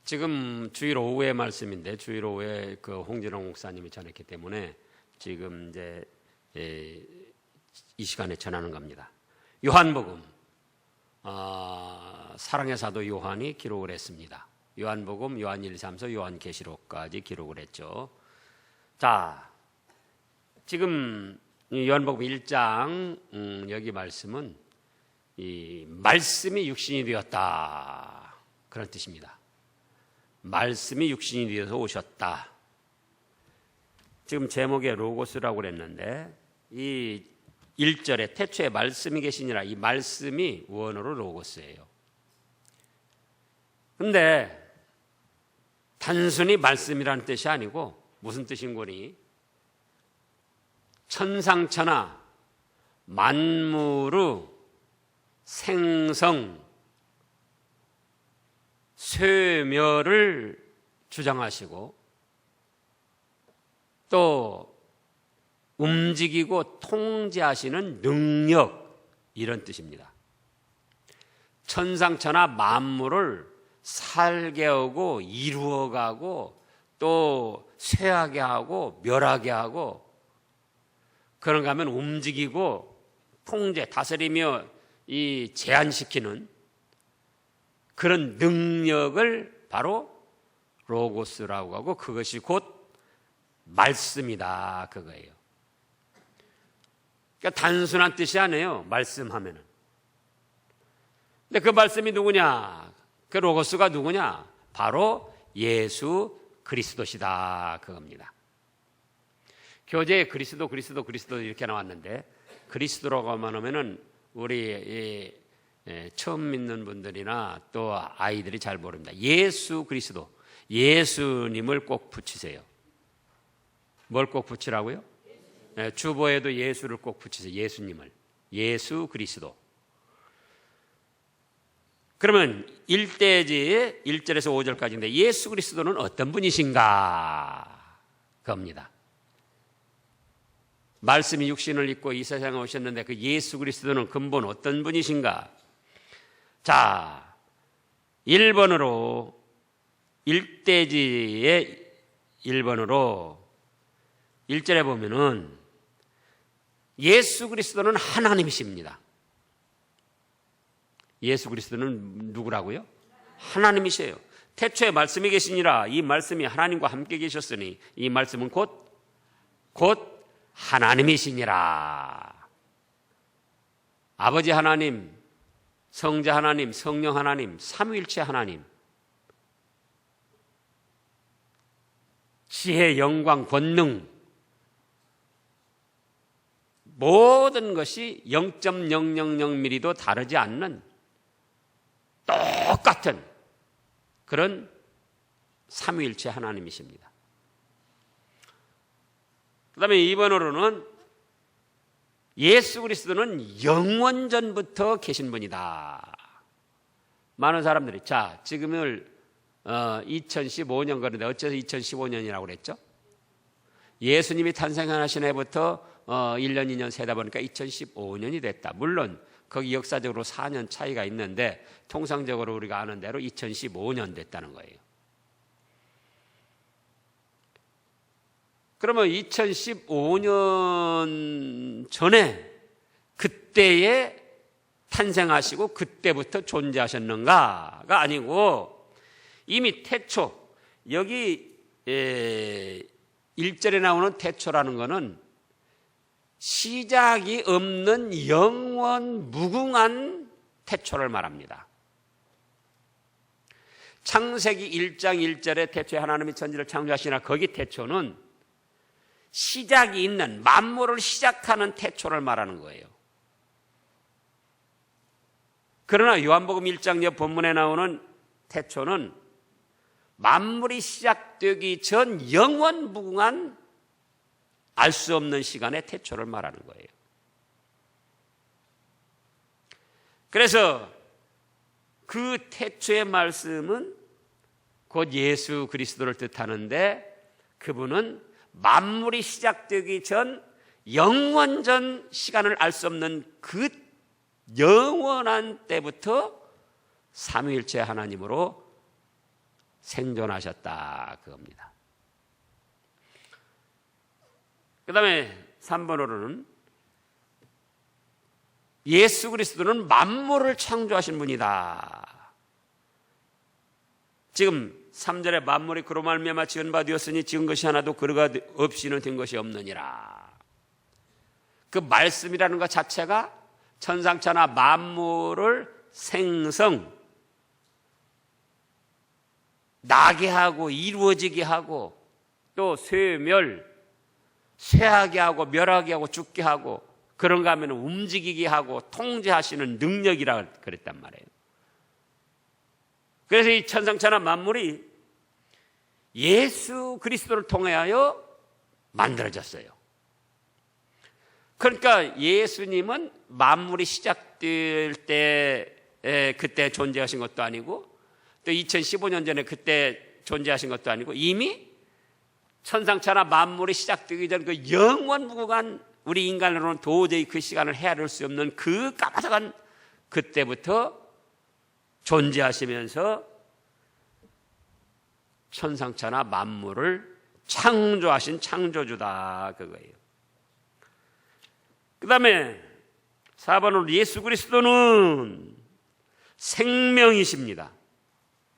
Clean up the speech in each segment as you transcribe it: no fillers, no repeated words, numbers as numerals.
지금 주일 오후의 말씀인데 주일 오후에 그 홍진홍 목사님이 전했기 때문에 지금 이제 이 시간에 전하는 겁니다. 요한복음 사랑의 사도 요한이 기록을 했습니다. 요한복음, 요한 1, 3서, 요한계시록까지 기록을 했죠. 자, 지금 요한복음 1장 여기 말씀은 이 말씀이 육신이 되었다 그런 뜻입니다. 말씀이 육신이 되어서 오셨다. 지금 제목에 로고스라고 그랬는데 이 1절에 태초에 말씀이 계시니라, 이 말씀이 원어로 로고스예요. 근데 단순히 말씀이라는 뜻이 아니고 무슨 뜻인 거니? 천상천하 만물의 생성 쇠멸을 주장하시고 또 움직이고 통제하시는 능력, 이런 뜻입니다. 천상천하 만물을 살게 하고 이루어가고 또 쇠하게 하고 멸하게 하고, 그런가 하면 움직이고 통제, 다스리며 이 제한시키는 그런 능력을 바로 로고스라고 하고, 그것이 곧 말씀이다 그거예요. 그러니까 단순한 뜻이 아니에요, 말씀하면은. 근데 그 말씀이 누구냐? 그 로고스가 누구냐? 바로 예수 그리스도시다 그겁니다. 교재에 그리스도 이렇게 나왔는데, 그리스도라고 하면은 우리 처음 믿는 분들이나 또 아이들이 잘 모릅니다. 예수 그리스도, 예수님을 꼭 붙이세요. 뭘 꼭 붙이라고요? 주보에도 예수를 꼭 붙이세요. 예수님을. 예수 그리스도. 그러면 1대지 1절에서 5절까지인데 예수 그리스도는 어떤 분이신가? 그겁니다. 말씀이 육신을 입고 이 세상에 오셨는데 그 예수 그리스도는 근본 어떤 분이신가? 자, 1번으로 1대지의 1번으로 1절에 보면은 예수 그리스도는 하나님이십니다. 예수 그리스도는 누구라고요? 하나님이세요. 태초에 말씀이 계시니라, 이 말씀이 하나님과 함께 계셨으니 이 말씀은 곧 하나님이시니라. 아버지 하나님, 성자 하나님, 성령 하나님, 삼위일체 하나님, 지혜, 영광, 권능, 모든 것이 0.000mm도 다르지 않는 똑같은 그런 삼위일체 하나님이십니다. 그 다음에 2번으로는 예수 그리스도는 영원전부터 계신 분이다. 많은 사람들이 자, 지금을 2015년 그런데 어째서 2015년이라고 그랬죠? 예수님이 탄생하신 해부터 1년, 2년 세다 보니까 2015년이 됐다. 물론 거기 역사적으로 4년 차이가 있는데 통상적으로 우리가 아는 대로 2015년 됐다는 거예요. 그러면 2015년 전에 그때에 탄생하시고 그때부터 존재하셨는가가 아니고 이미 태초, 여기 1절에 나오는 태초라는 것은 시작이 없는 영원 무궁한 태초를 말합니다. 창세기 1장 1절에 태초에 하나님이 천지를 창조하시나 거기 태초는 시작이 있는, 만물을 시작하는 태초를 말하는 거예요. 그러나 요한복음 1장 옆 본문에 나오는 태초는 만물이 시작되기 전 영원 무궁한 알 수 없는 시간의 태초를 말하는 거예요. 그래서 그 태초의 말씀은 곧 예수 그리스도를 뜻하는데, 그분은 만물이 시작되기 전 영원전 시간을 알 수 없는 그 영원한 때부터 삼위일체 하나님으로 생존하셨다 그겁니다. 그 다음에 3번으로는 예수 그리스도는 만물을 창조하신 분이다. 지금 3절에 만물이 그로 말미암아 지은 바 되었으니 지은 것이 하나도 그러가 없이는 된 것이 없느니라. 그 말씀이라는 것 자체가 천상천하 만물을 생성, 나게 하고 이루어지게 하고 또 쇠멸, 쇠하게 하고 멸하게 하고 죽게 하고 그런가 하면 움직이게 하고 통제하시는 능력이라 그랬단 말이에요. 그래서 이 천상천하 만물이 예수 그리스도를 통하여 만들어졌어요. 그러니까 예수님은 만물이 시작될 때 그때 존재하신 것도 아니고 또 2015년 전에 그때 존재하신 것도 아니고 이미 천상천하 만물이 시작되기 전 그 영원무궁한 우리 인간으로는 도저히 그 시간을 헤아릴 수 없는 그 까마득한 그때부터 존재하시면서 천상천하 만물을 창조하신 창조주다 그거예요. 그 다음에 4번으로 예수 그리스도는 생명이십니다.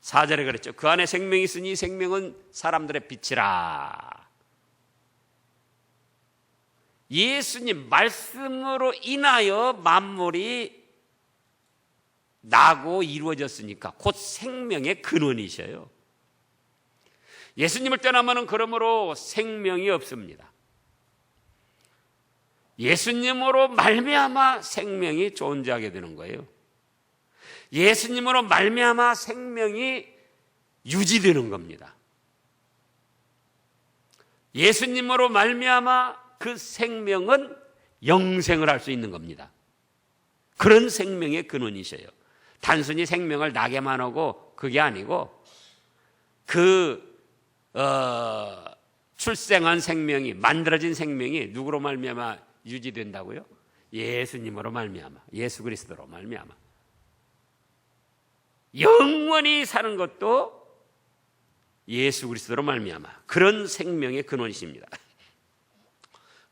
4절에 그랬죠. 그 안에 생명이 있으니 생명은 사람들의 빛이라. 예수님 말씀으로 인하여 만물이 나고 이루어졌으니까 곧 생명의 근원이셔요. 예수님을 떠나면 그러므로 생명이 없습니다. 예수님으로 말미암아 생명이 존재하게 되는 거예요. 예수님으로 말미암아 생명이 유지되는 겁니다. 예수님으로 말미암아 그 생명은 영생을 할 수 있는 겁니다. 그런 생명의 근원이셔요. 단순히 생명을 나게만 하고 그게 아니고 출생한 생명이 만들어진 생명이 누구로 말미암아 유지된다고요? 예수님으로 말미암아, 예수 그리스도로 말미암아. 영원히 사는 것도 예수 그리스도로 말미암아. 그런 생명의 근원이십니다.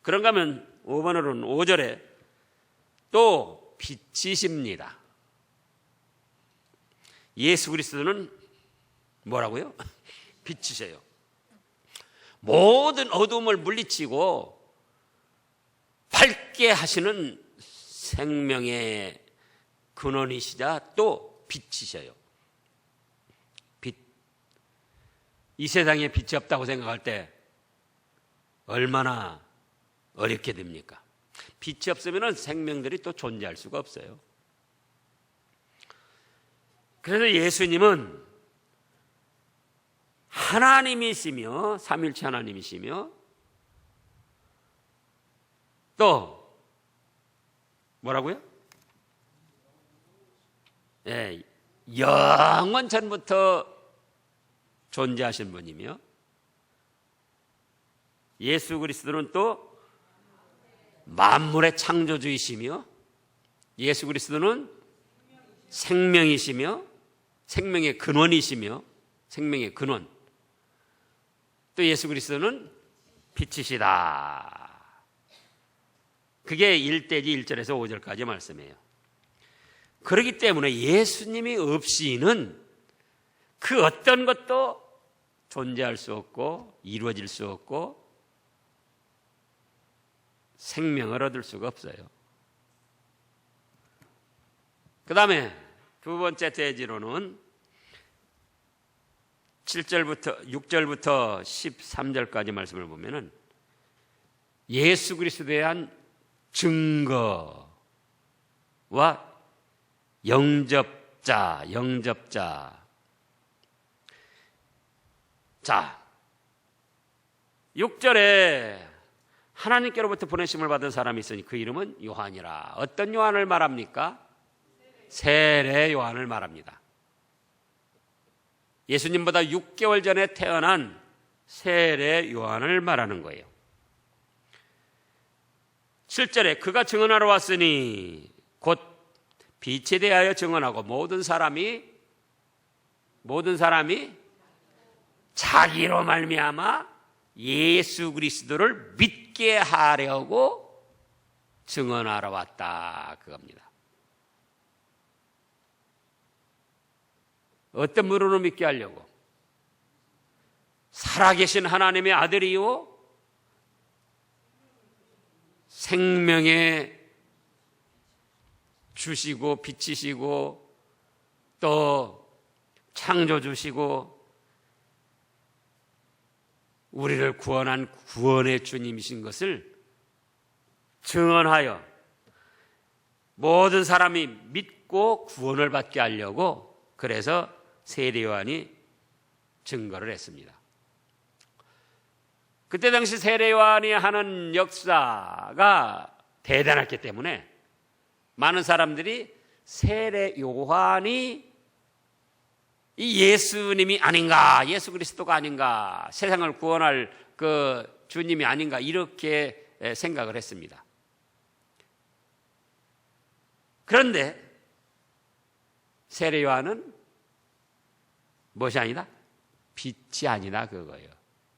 그런가 하면 5번으로는 5절에 또 빛이십니다. 예수 그리스도는 뭐라고요? 빛이세요. 모든 어두움을 물리치고 밝게 하시는 생명의 근원이시자 또 빛이셔요. 빛. 이 세상에 빛이 없다고 생각할 때 얼마나 어렵게 됩니까? 빛이 없으면 생명들이 또 존재할 수가 없어요. 그래서 예수님은 하나님이시며 삼위일체 하나님이시며 또 뭐라고요? 예, 영원 전부터 존재하신 분이며 예수 그리스도는 또 만물의 창조주이시며 예수 그리스도는 생명이시며 생명의 근원이시며 생명의 근원 또 예수 그리스도는 빛이시다. 그게 1대지 1절에서 5절까지 말씀이에요. 그렇기 때문에 예수님이 없이는 그 어떤 것도 존재할 수 없고 이루어질 수 없고 생명을 얻을 수가 없어요. 그 다음에 두 번째 대지로는 6절부터 13절까지 말씀을 보면은 예수 그리스도에 대한 증거와 영접자. 자, 6절에 하나님께로부터 보내심을 받은 사람이 있으니 그 이름은 요한이라. 어떤 요한을 말합니까? 세례 요한을 말합니다. 예수님보다 6개월 전에 태어난 세례 요한을 말하는 거예요. 7절에 그가 증언하러 왔으니 곧 빛에 대하여 증언하고 모든 사람이 자기로 말미암아 예수 그리스도를 믿게 하려고 증언하러 왔다 그겁니다. 어떤 분으로 믿게 하려고? 살아계신 하나님의 아들이요 생명의 주시고 빛이시고 또 창조주시고 우리를 구원한 구원의 주님이신 것을 증언하여 모든 사람이 믿고 구원을 받게 하려고 그래서 세례 요한이 증거를 했습니다. 그때 당시 세례 요한이 하는 역사가 대단했기 때문에 많은 사람들이 세례 요한이 이 예수님이 아닌가, 예수 그리스도가 아닌가, 세상을 구원할 그 주님이 아닌가 이렇게 생각을 했습니다. 그런데 세례 요한은 무엇이 아니다? 빛이 아니다 그거예요.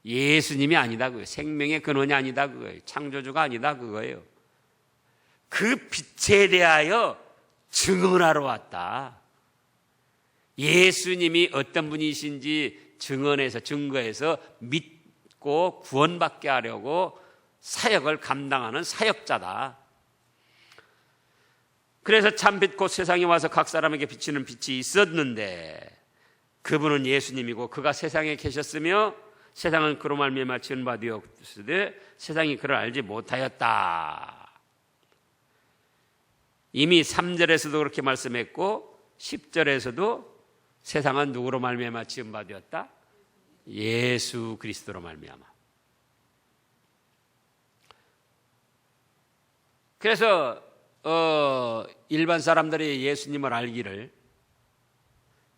예수님이 아니다 그거예요. 생명의 근원이 아니다 그거예요. 창조주가 아니다 그거예요. 그 빛에 대하여 증언하러 왔다. 예수님이 어떤 분이신지 증거해서 믿고 구원받게 하려고 사역을 감당하는 사역자다. 그래서 참빛 곧 세상에 와서 각 사람에게 비치는 빛이 있었는데 그분은 예수님이고 그가 세상에 계셨으며 세상은 그로 말미암아 지은 바 되었으되 세상이 그를 알지 못하였다. 이미 3절에서도 그렇게 말씀했고 10절에서도 세상은 누구로 말미암아 지은 바 되었다? 예수 그리스도로 말미암아. 그래서 일반 사람들이 예수님을 알기를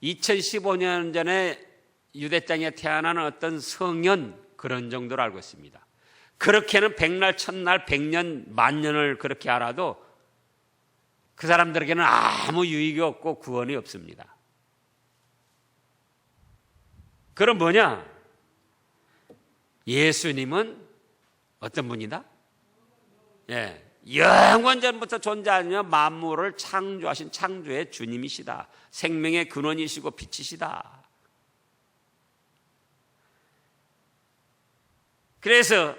2015년 전에 유대 땅에 태어난 어떤 성년 그런 정도로 알고 있습니다. 그렇게는 백날, 천날, 백년, 만년을 그렇게 알아도 그 사람들에게는 아무 유익이 없고 구원이 없습니다. 그럼 뭐냐? 예수님은 어떤 분이다? 예, 영원전부터 존재하며 만물을 창조하신 창조의 주님이시다. 생명의 근원이시고 빛이시다. 그래서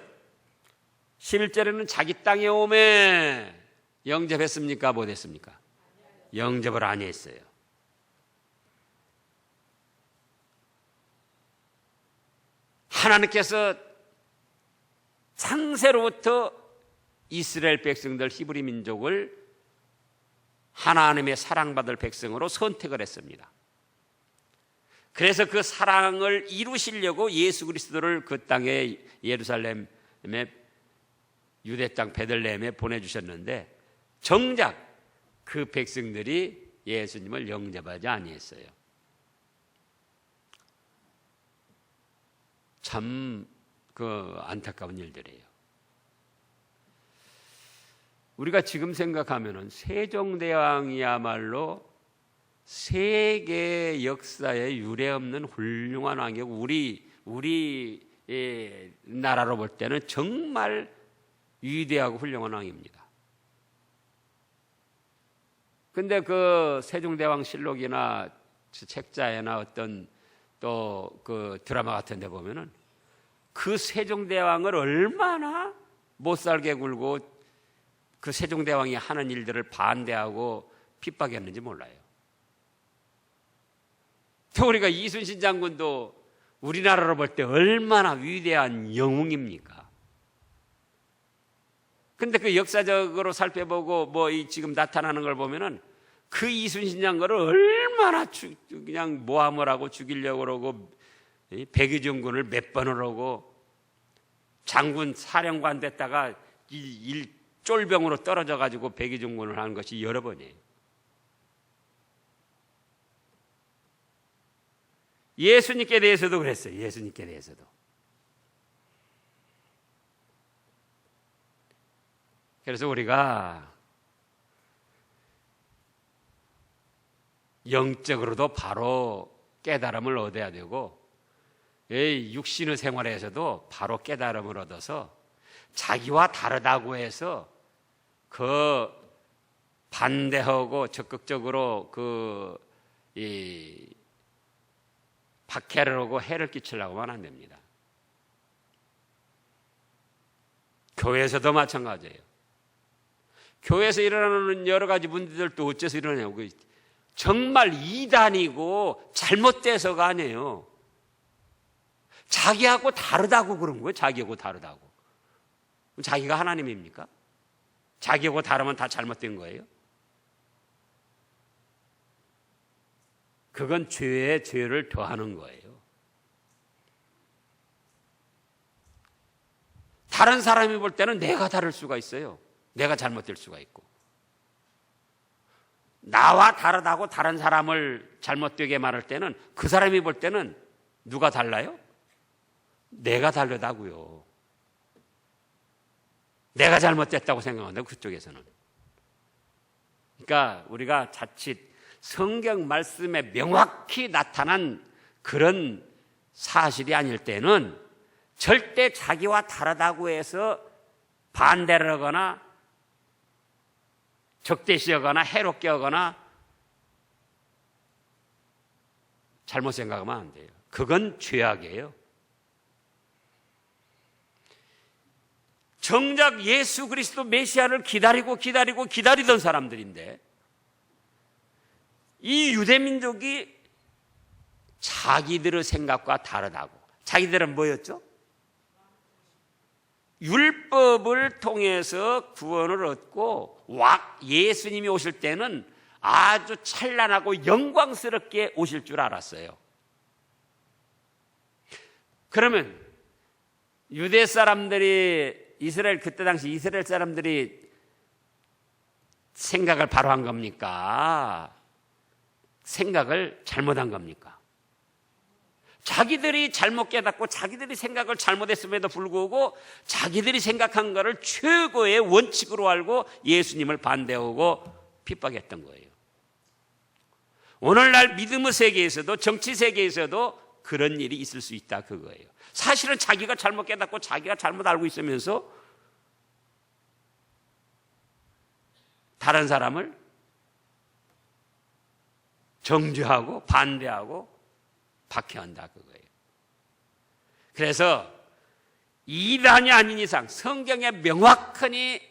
11절에는 자기 땅에 오매 영접했습니까? 못했습니까? 영접을 안 했어요. 하나님께서 창세로부터 이스라엘 백성들 히브리 민족을 하나님의 사랑받을 백성으로 선택을 했습니다. 그래서 그 사랑을 이루시려고 예수 그리스도를 그 땅에 예루살렘의 유대 땅 베들레헴에 보내주셨는데 정작 그 백성들이 예수님을 영접하지 아니했어요. 참 안타까운 일들이에요. 우리가 지금 생각하면은 세종대왕이야말로 세계 역사에 유례없는 훌륭한 왕이고 우리 나라로 볼 때는 정말 위대하고 훌륭한 왕입니다. 근데 그 세종대왕 실록이나 책자에나 어떤 또 그 드라마 같은 데 보면은 그 세종대왕을 얼마나 못 살게 굴고 그 세종대왕이 하는 일들을 반대하고 핍박했는지 몰라요. 또 우리가 이순신 장군도 우리나라로 볼 때 얼마나 위대한 영웅입니까? 근데 그 역사적으로 살펴보고 지금 나타나는 걸 보면은 그 이순신 장군을 얼마나 그냥 모함을 하고 죽이려고 그러고 백의종군을 몇 번을 하고 장군 사령관 됐다가 쫄병으로 떨어져 가지고 백의종군을 하는 것이 여러 번이에요. 예수님께 대해서도 그랬어요. 예수님께 대해서도. 그래서 우리가 영적으로도 바로 깨달음을 얻어야 되고 육신의 생활에서도 바로 깨달음을 얻어서 자기와 다르다고 해서 그 반대하고 적극적으로 박해를 하고 해를 끼치려고 하면 안 됩니다. 교회에서도 마찬가지예요. 교회에서 일어나는 여러 가지 문제들도 어째서 일어나냐고. 정말 이단이고 잘못돼서가 아니에요. 자기하고 다르다고 그런 거예요. 자기하고 다르다고. 자기가 하나님입니까? 자기하고 다르면 다 잘못된 거예요? 그건 죄에 죄를 더하는 거예요. 다른 사람이 볼 때는 내가 다를 수가 있어요. 내가 잘못될 수가 있고. 나와 다르다고 다른 사람을 잘못되게 말할 때는 그 사람이 볼 때는 누가 달라요? 내가 다르다고요. 내가 잘못됐다고 생각한다, 그쪽에서는. 그러니까 우리가 자칫 성경 말씀에 명확히 나타난 그런 사실이 아닐 때는 절대 자기와 다르다고 해서 반대를 하거나 적대시하거나 해롭게 하거나 잘못 생각하면 안 돼요. 그건 죄악이에요. 정작 예수 그리스도 메시아를 기다리던 사람들인데 이 유대민족이 자기들의 생각과 다르다고. 자기들은 뭐였죠? 율법을 통해서 구원을 얻고 예수님이 오실 때는 아주 찬란하고 영광스럽게 오실 줄 알았어요. 그러면 유대 사람들이 그때 당시 이스라엘 사람들이 생각을 바로 한 겁니까? 생각을 잘못한 겁니까? 자기들이 잘못 깨닫고 자기들이 생각을 잘못했음에도 불구하고 자기들이 생각한 것을 최고의 원칙으로 알고 예수님을 반대하고 핍박했던 거예요. 오늘날 믿음의 세계에서도 정치 세계에서도 그런 일이 있을 수 있다, 그거예요. 사실은 자기가 잘못 깨닫고 자기가 잘못 알고 있으면서 다른 사람을 정죄하고 반대하고 박해한다, 그거예요. 그래서 이단이 아닌 이상, 성경에 명확하니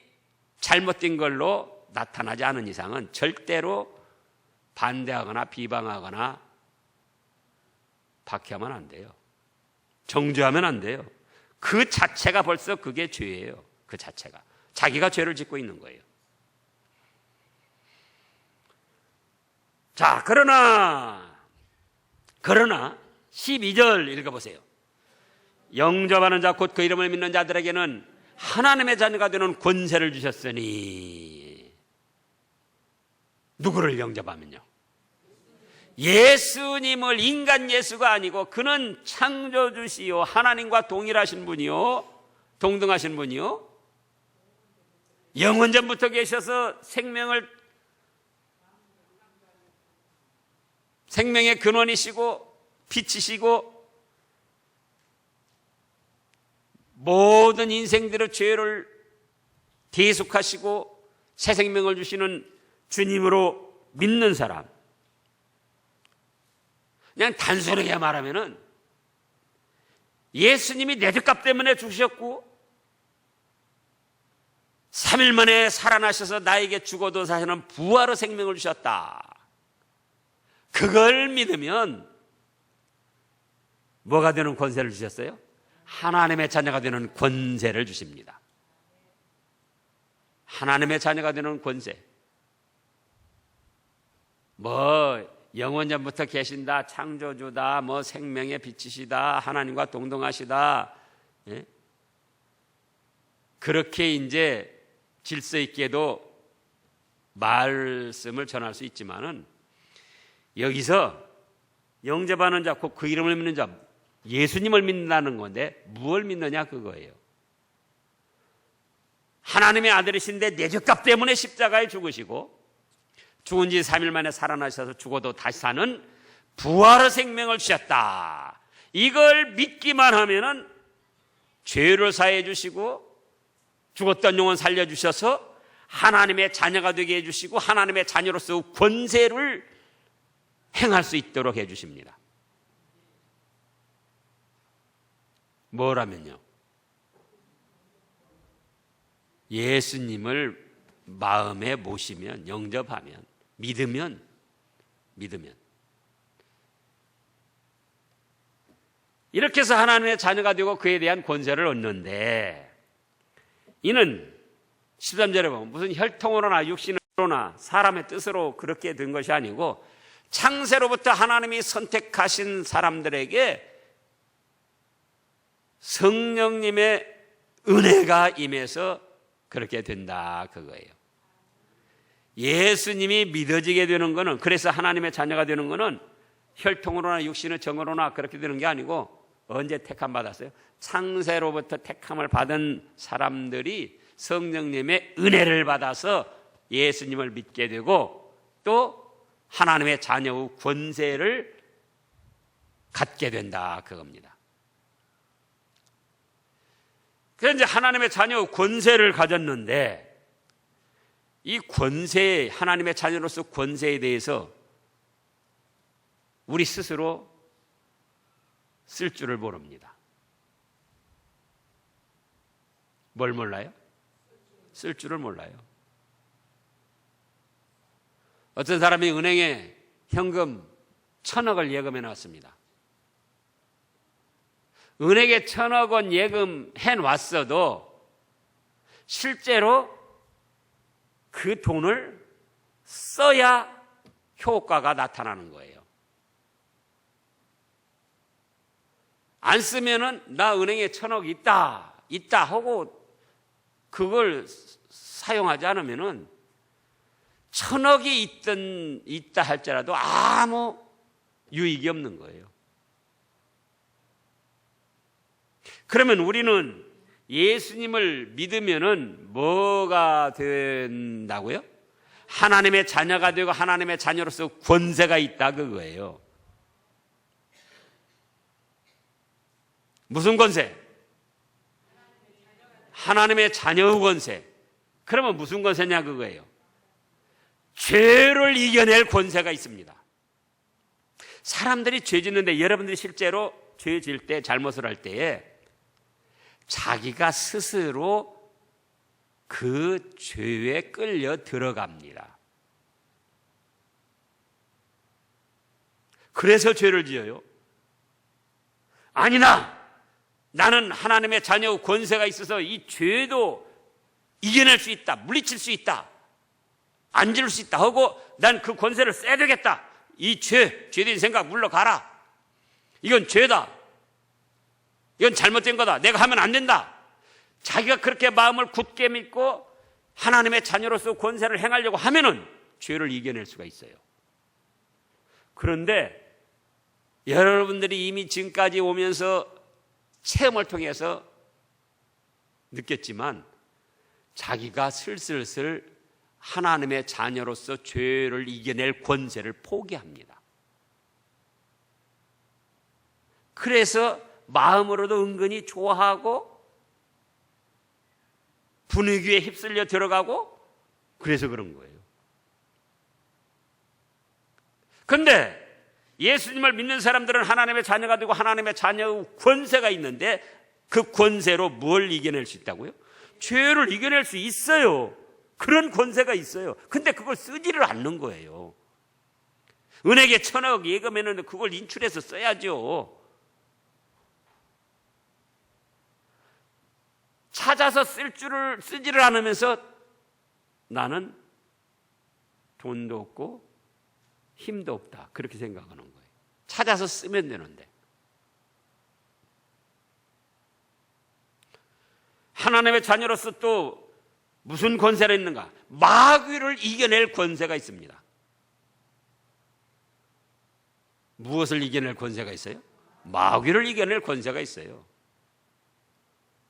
잘못된 걸로 나타나지 않은 이상은 절대로 반대하거나 비방하거나 박해하면 안 돼요. 정죄하면 안 돼요. 그 자체가 벌써 그게 죄예요. 그 자체가. 자기가 죄를 짓고 있는 거예요. 자, 그러나 12절 읽어보세요. 영접하는 자 곧 그 이름을 믿는 자들에게는 하나님의 자녀가 되는 권세를 주셨으니. 누구를 영접하면요? 예수님을, 인간 예수가 아니고 그는 창조주시요 하나님과 동일하신 분이요 동등하신 분이요 영원전부터 계셔서 생명의 근원이시고 빛이시고 모든 인생들의 죄를 대속하시고 새 생명을 주시는 주님으로 믿는 사람. 그냥 단순하게 말하면은 예수님이 내 죄값 때문에 죽으셨고 3일 만에 살아나셔서 나에게 죽어도 사시는 부활의 생명을 주셨다. 그걸 믿으면 뭐가 되는 권세를 주셨어요? 하나님의 자녀가 되는 권세를 주십니다. 하나님의 자녀가 되는 권세. 영원전부터 계신다, 창조주다, 생명의 빛이시다, 하나님과 동등하시다. 예? 그렇게 이제 질서 있게도 말씀을 전할 수 있지만은 여기서 영접하는 자, 곧 그 이름을 믿는 자, 예수님을 믿는다는 건데 무엇을 믿느냐 그거예요. 하나님의 아들이신데 내 죄값 때문에 십자가에 죽으시고 죽은 지 3일 만에 살아나셔서 죽어도 다시 사는 부활의 생명을 주셨다. 이걸 믿기만 하면은 죄를 사해 주시고 죽었던 영혼 살려주셔서 하나님의 자녀가 되게 해주시고 하나님의 자녀로서 권세를 행할 수 있도록 해주십니다. 뭐라면요? 예수님을 마음에 모시면, 영접하면, 믿으면 이렇게 해서 하나님의 자녀가 되고 그에 대한 권세를 얻는데, 이는 13절에 보면 무슨 혈통으로나 육신으로나 사람의 뜻으로 그렇게 된 것이 아니고 창세로부터 하나님이 선택하신 사람들에게 성령님의 은혜가 임해서 그렇게 된다, 그거예요. 예수님이 믿어지게 되는 것은, 그래서 하나님의 자녀가 되는 것은 혈통으로나 육신의 정으로나 그렇게 되는 게 아니고, 언제 택함 받았어요? 창세로부터 택함을 받은 사람들이 성령님의 은혜를 받아서 예수님을 믿게 되고 또 하나님의 자녀의 권세를 갖게 된다, 그겁니다. 그래서 이제 하나님의 자녀의 권세를 가졌는데, 이 권세, 하나님의 자녀로서 권세에 대해서 우리 스스로 쓸 줄을 모릅니다. 뭘 몰라요? 쓸 줄을 몰라요. 어떤 사람이 은행에 현금 1,000억을 예금해 놨습니다. 은행에 1,000억 원 예금해 놨어도 실제로 그 돈을 써야 효과가 나타나는 거예요. 안 쓰면은 나 은행에 1,000억 있다 하고 그걸 사용하지 않으면은 1,000억이 있다 할지라도 아무 유익이 없는 거예요. 그러면 우리는 예수님을 믿으면은 뭐가 된다고요? 하나님의 자녀가 되고 하나님의 자녀로서 권세가 있다, 그거예요. 무슨 권세? 하나님의 자녀의 권세. 그러면 무슨 권세냐, 그거예요. 죄를 이겨낼 권세가 있습니다. 사람들이 죄 짓는데, 여러분들이 실제로 죄 질 때, 잘못을 할 때에 자기가 스스로 그 죄에 끌려 들어갑니다. 그래서 죄를 지어요. 아니나 나는 하나님의 자녀의 권세가 있어서 이 죄도 이겨낼 수 있다, 물리칠 수 있다, 안 지를 수 있다 하고 난 그 권세를 써야 되겠다. 이 죄된 생각 물러가라. 이건 죄다. 이건 잘못된 거다. 내가 하면 안 된다. 자기가 그렇게 마음을 굳게 믿고 하나님의 자녀로서 권세를 행하려고 하면은 죄를 이겨낼 수가 있어요. 그런데 여러분들이 이미 지금까지 오면서 체험을 통해서 느꼈지만 자기가 슬슬 하나님의 자녀로서 죄를 이겨낼 권세를 포기합니다. 그래서 마음으로도 은근히 좋아하고 분위기에 휩쓸려 들어가고 그래서 그런 거예요. 그런데 예수님을 믿는 사람들은 하나님의 자녀가 되고 하나님의 자녀의 권세가 있는데 그 권세로 뭘 이겨낼 수 있다고요? 죄를 이겨낼 수 있어요. 그런 권세가 있어요. 근데 그걸 쓰지를 않는 거예요. 은행에 1,000억 예금했는데 그걸 인출해서 써야죠. 찾아서 쓰지를 않으면서 나는 돈도 없고 힘도 없다, 그렇게 생각하는 거예요. 찾아서 쓰면 되는데. 하나님의 자녀로서 또 무슨 권세가 있는가? 마귀를 이겨낼 권세가 있습니다. 무엇을 이겨낼 권세가 있어요? 마귀를 이겨낼 권세가 있어요.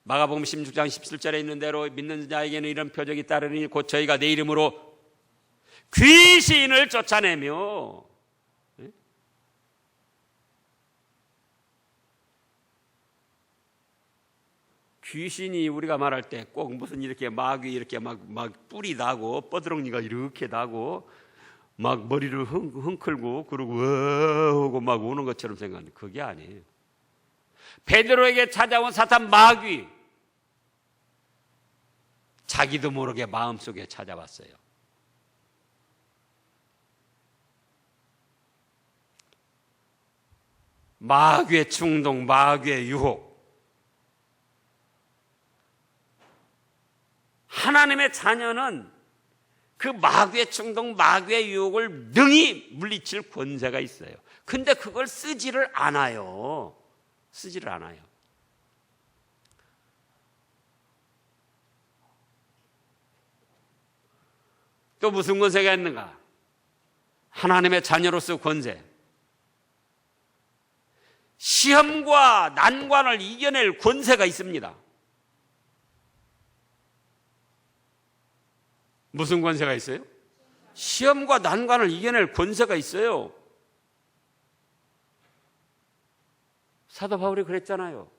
마가복음 16장 17절에 있는 대로 믿는 자에게는 이런 표적이 따르니 곧 저희가 내 이름으로 귀신을 쫓아내며 귀신이 우리가 말할 때 꼭 무슨 이렇게 마귀 이렇게 막 뿔이 나고 뻐드렁니가 이렇게 나고 막 머리를 흥클고 그러고 하고 막 우는 것처럼 생각하는데 그게 아니에요. 베드로에게 찾아온 사탄 마귀, 자기도 모르게 마음속에 찾아왔어요. 마귀의 충동, 마귀의 유혹. 하나님의 자녀는 그 마귀의 충동, 마귀의 유혹을 능히 물리칠 권세가 있어요. 근데 그걸 쓰지를 않아요. 쓰지를 않아요. 또 무슨 권세가 있는가? 하나님의 자녀로서 권세. 시험과 난관을 이겨낼 권세가 있습니다. 무슨 권세가 있어요? 시험과 난관을 이겨낼 권세가 있어요. 사도 바울이 그랬잖아요.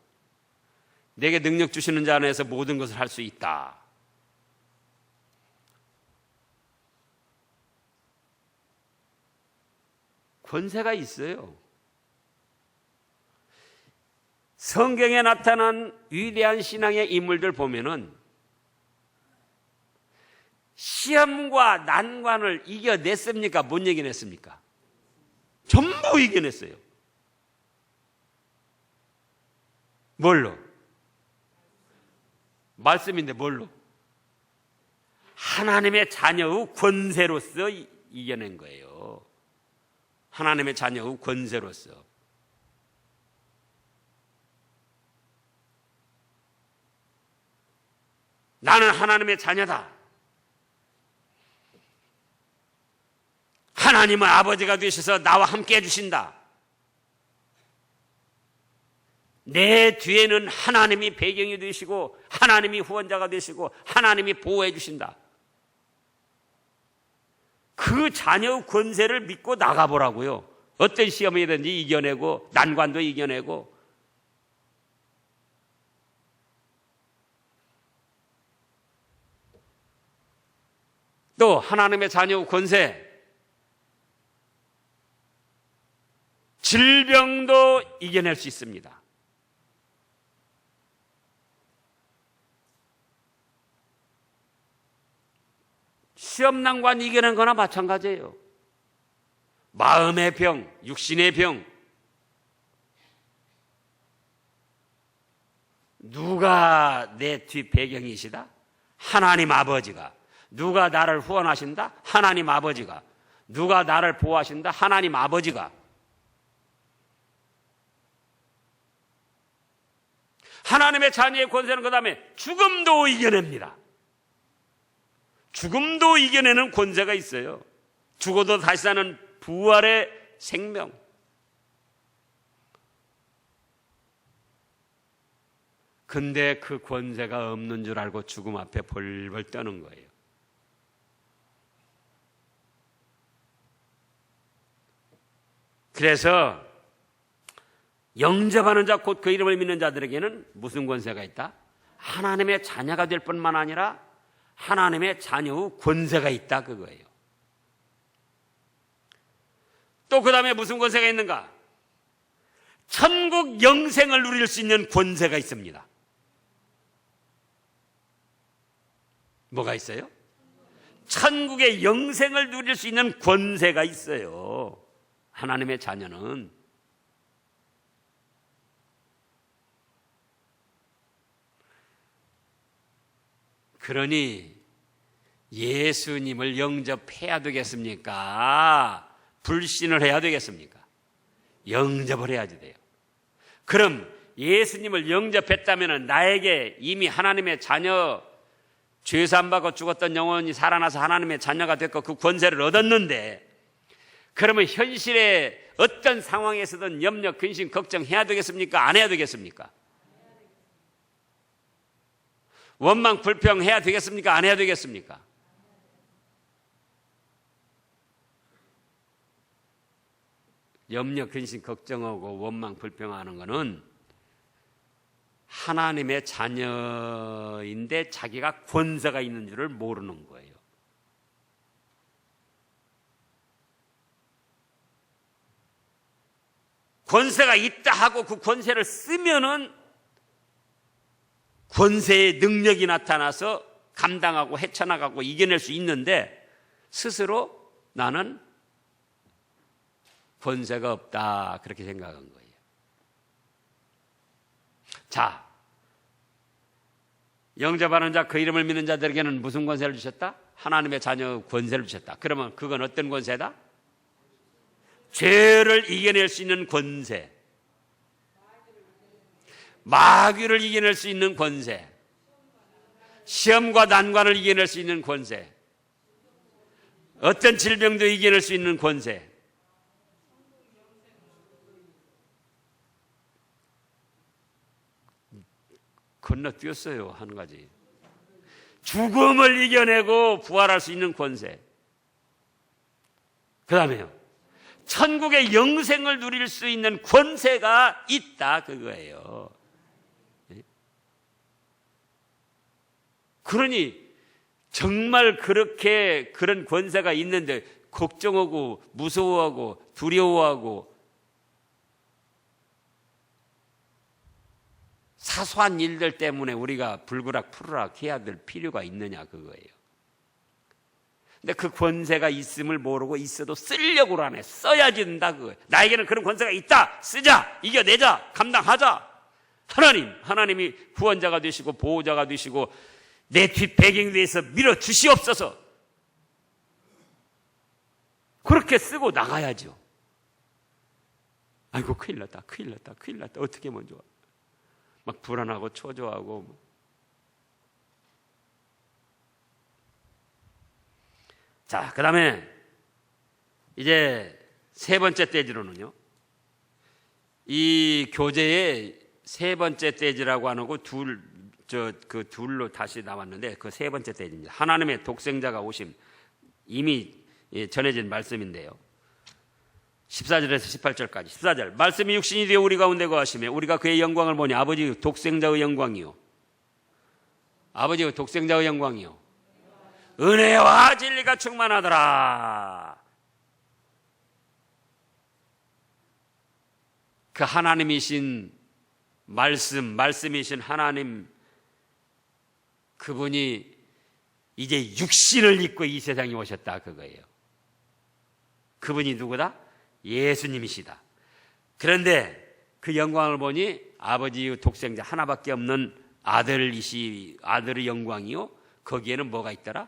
내게 능력 주시는 자 안에서 모든 것을 할 수 있다. 권세가 있어요. 성경에 나타난 위대한 신앙의 인물들 보면은 시험과 난관을 이겨냈습니까? 못 이겨냈습니까? 전부 이겨냈어요. 뭘로? 말씀인데 뭘로? 하나님의 자녀의 권세로서 이겨낸 거예요. 하나님의 자녀의 권세로서. 나는 하나님의 자녀다. 하나님은 아버지가 되셔서 나와 함께 해주신다. 내 뒤에는 하나님이 배경이 되시고 하나님이 후원자가 되시고 하나님이 보호해 주신다. 그 자녀의 권세를 믿고 나가보라고요. 어떤 시험이든지 이겨내고 난관도 이겨내고. 또 하나님의 자녀의 권세, 질병도 이겨낼 수 있습니다. 시험 난관 이겨낸 거나 마찬가지예요. 마음의 병, 육신의 병. 누가 내 뒤 배경이시다? 하나님 아버지가. 누가 나를 후원하신다? 하나님 아버지가. 누가 나를 보호하신다? 하나님 아버지가. 하나님의 자녀의 권세는 그 다음에 죽음도 이겨냅니다. 죽음도 이겨내는 권세가 있어요. 죽어도 다시 사는 부활의 생명. 근데 그 권세가 없는 줄 알고 죽음 앞에 벌벌 떠는 거예요. 그래서 영접하는 자, 곧 그 이름을 믿는 자들에게는 무슨 권세가 있다? 하나님의 자녀가 될 뿐만 아니라 하나님의 자녀의 권세가 있다, 그거예요. 또 그 다음에 무슨 권세가 있는가? 천국 영생을 누릴 수 있는 권세가 있습니다. 뭐가 있어요? 천국의 영생을 누릴 수 있는 권세가 있어요. 하나님의 자녀는. 그러니 예수님을 영접해야 되겠습니까? 불신을 해야 되겠습니까? 영접을 해야지 돼요. 그럼 예수님을 영접했다면 나에게 이미 하나님의 자녀, 죄사함 받고 죽었던 영혼이 살아나서 하나님의 자녀가 됐고 그 권세를 얻었는데, 그러면 현실에 어떤 상황에서든 염려, 근심, 걱정해야 되겠습니까? 안 해야 되겠습니까? 원망, 불평 해야 되겠습니까? 안 해야 되겠습니까? 염려, 근심, 걱정하고 원망, 불평하는 것은 하나님의 자녀인데 자기가 권세가 있는 줄을 모르는 거예요. 권세가 있다 하고 그 권세를 쓰면은 권세의 능력이 나타나서 감당하고 헤쳐나가고 이겨낼 수 있는데 스스로 나는 권세가 없다 그렇게 생각한 거예요. 자, 영접하는 자 그 이름을 믿는 자들에게는 무슨 권세를 주셨다? 하나님의 자녀 권세를 주셨다. 그러면 그건 어떤 권세다? 죄를 이겨낼 수 있는 권세, 마귀를 이겨낼 수 있는 권세, 시험과 난관을 이겨낼 수 있는 권세, 어떤 질병도 이겨낼 수 있는 권세. 건너뛰었어요. 한 가지. 죽음을 이겨내고 부활할 수 있는 권세. 그 다음에요. 천국의 영생을 누릴 수 있는 권세가 있다 그거예요. 그러니 정말 그렇게 그런 권세가 있는데 걱정하고 무서워하고 두려워하고 사소한 일들 때문에 우리가 불그락 푸르락 해야 될 필요가 있느냐 그거예요. 근데 그 권세가 있음을 모르고 있어도 쓰려고 하네. 써야지 된다 그거예요. 나에게는 그런 권세가 있다. 쓰자. 이겨내자. 감당하자. 하나님이 구원자가 되시고 보호자가 되시고 내 뒷배경 위에서 밀어주시옵소서. 그렇게 쓰고 나가야죠. 아이고 큰일 났다. 어떻게 하면 좋아. 막 불안하고 초조하고. 자, 그 다음에 이제 세 번째 떼지로는요, 이 교제의 세 번째 떼지라고 하는 거 그 둘로 다시 나왔는데 그 세 번째 떼지입니다. 하나님의 독생자가 오심, 이미 전해진 말씀인데요. 14절에서 18절까지. 14절, 말씀이 육신이 되어 우리 가운데 거하시며 우리가 그의 영광을 보니 아버지 독생자의 영광이요. 아버지 독생자의 영광이요. 은혜와 진리가 충만하더라. 그 하나님이신 말씀이신 하나님, 그분이 이제 육신을 입고 이 세상에 오셨다 그거예요. 그분이 누구다? 예수님이시다. 그런데 그 영광을 보니 아버지 독생자 하나밖에 없는 아들의 영광이요. 거기에는 뭐가 있더라?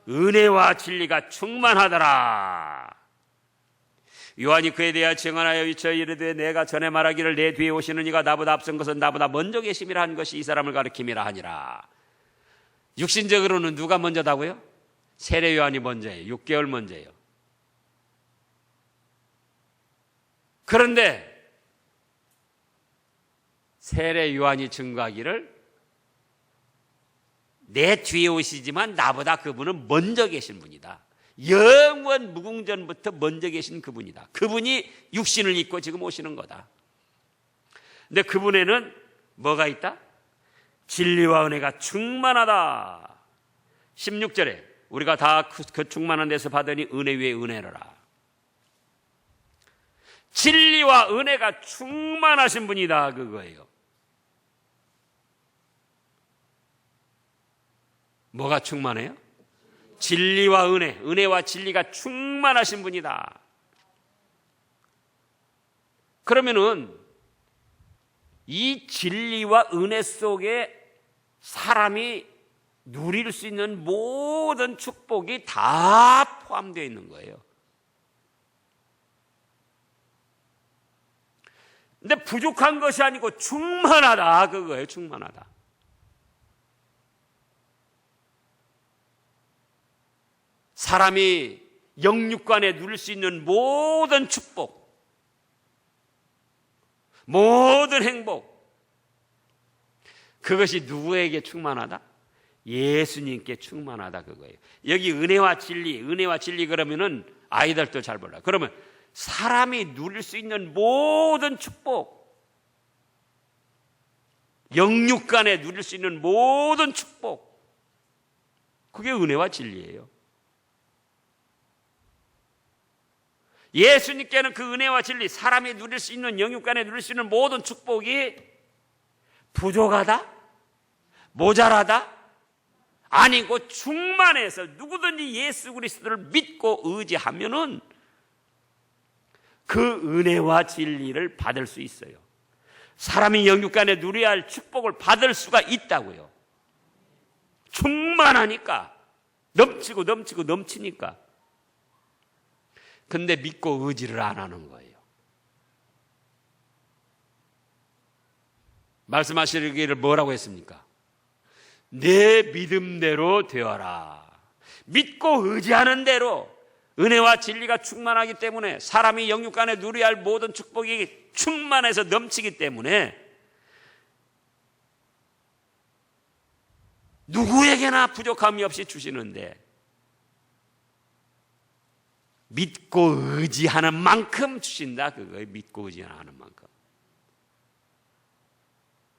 은혜와 진리가 충만하더라. 요한이 그에 대하여 증언하여 위쳐 이르되 내가 전에 말하기를 내 뒤에 오시는 이가 나보다 앞선 것은 나보다 먼저 계심이라 한 것이 이 사람을 가리킴이라 하니라. 육신적으로는 누가 먼저다고요? 세례 요한이 먼저예요. 6개월 먼저예요. 그런데 세례 요한이 증거하기를 내 뒤에 오시지만 나보다 그분은 먼저 계신 분이다. 영원 무궁전부터 먼저 계신 그분이다. 그분이 육신을 입고 지금 오시는 거다. 근데 그분에는 뭐가 있다? 진리와 은혜가 충만하다. 16절에 우리가 다 그 충만한 데서 받으니 은혜 위에 은혜로라. 진리와 은혜가 충만하신 분이다 그거예요. 뭐가 충만해요? 진리와 은혜와 진리가 충만하신 분이다. 그러면은 이 진리와 은혜 속에 사람이 누릴 수 있는 모든 축복이 다 포함되어 있는 거예요. 근데 부족한 것이 아니고 충만하다 그거예요. 충만하다. 사람이 영육간에 누릴 수 있는 모든 축복, 모든 행복, 그것이 누구에게 충만하다? 예수님께 충만하다 그거예요. 여기 은혜와 진리 그러면은 아이들도 잘 몰라. 그러면 사람이 누릴 수 있는 모든 축복, 영육간에 누릴 수 있는 모든 축복, 그게 은혜와 진리예요. 예수님께는 그 은혜와 진리, 사람이 누릴 수 있는, 영육간에 누릴 수 있는 모든 축복이 부족하다? 모자라다? 아니고 충만해서 누구든지 예수 그리스도를 믿고 의지하면은 그 은혜와 진리를 받을 수 있어요. 사람이 영육간에 누려야 할 축복을 받을 수가 있다고요. 충만하니까, 넘치고 넘치고 넘치니까. 근데 믿고 의지를 안 하는 거예요. 말씀하시기를 뭐라고 했습니까? 내 믿음대로 되어라. 믿고 의지하는 대로 은혜와 진리가 충만하기 때문에, 사람이 영육간에 누려야 할 모든 축복이 충만해서 넘치기 때문에 누구에게나 부족함이 없이 주시는데, 믿고 의지하는 만큼 주신다, 그거예요. 믿고 의지하는 만큼.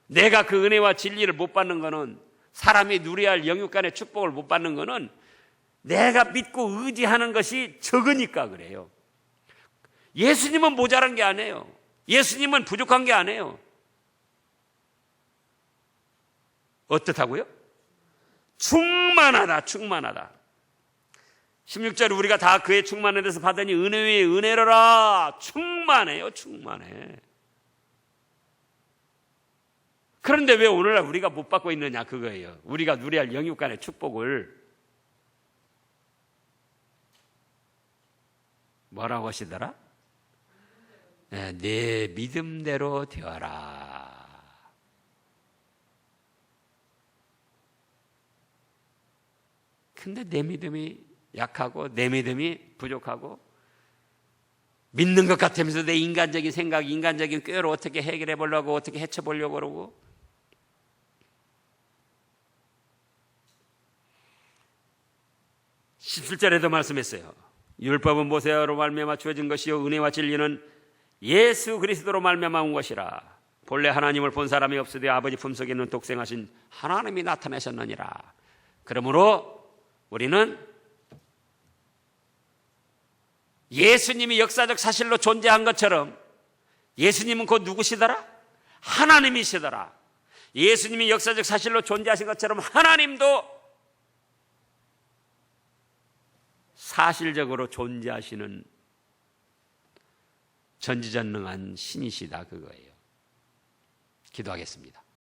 내가 그 은혜와 진리를 못 받는 거는, 사람이 누려야 할 영육간의 축복을 못 받는 거는 내가 믿고 의지하는 것이 적으니까 그래요. 예수님은 모자란 게 아니에요. 예수님은 부족한 게 아니에요. 어떻다고요? 충만하다, 충만하다. 16절, 우리가 다 그의 충만에 대해서 받으니 은혜 위에 은혜로라. 충만해요, 충만해. 그런데 왜 오늘날 우리가 못 받고 있느냐, 그거예요. 우리가 누려야 할 영육간의 축복을 뭐라고 하시더라? 내 믿음대로 되어라. 근데 내 믿음이 약하고 내 믿음이 부족하고, 믿는 것 같으면서 내 인간적인 생각, 인간적인 꾀로 어떻게 해결해 보려고, 어떻게 해쳐 보려고 그러고, 17절에도 말씀했어요. 율법은 모세로 말미암아 주어진 것이요 은혜와 진리는 예수 그리스도로 말미암아 온 것이라. 본래 하나님을 본 사람이 없으되 아버지 품속에 있는 독생하신 하나님이 나타나셨느니라. 그러므로 우리는 예수님이 역사적 사실로 존재한 것처럼, 예수님은 곧 누구시더라? 하나님이시더라. 예수님이 역사적 사실로 존재하신 것처럼 하나님도 사실적으로 존재하시는 전지전능한 신이시다, 그거예요. 기도하겠습니다.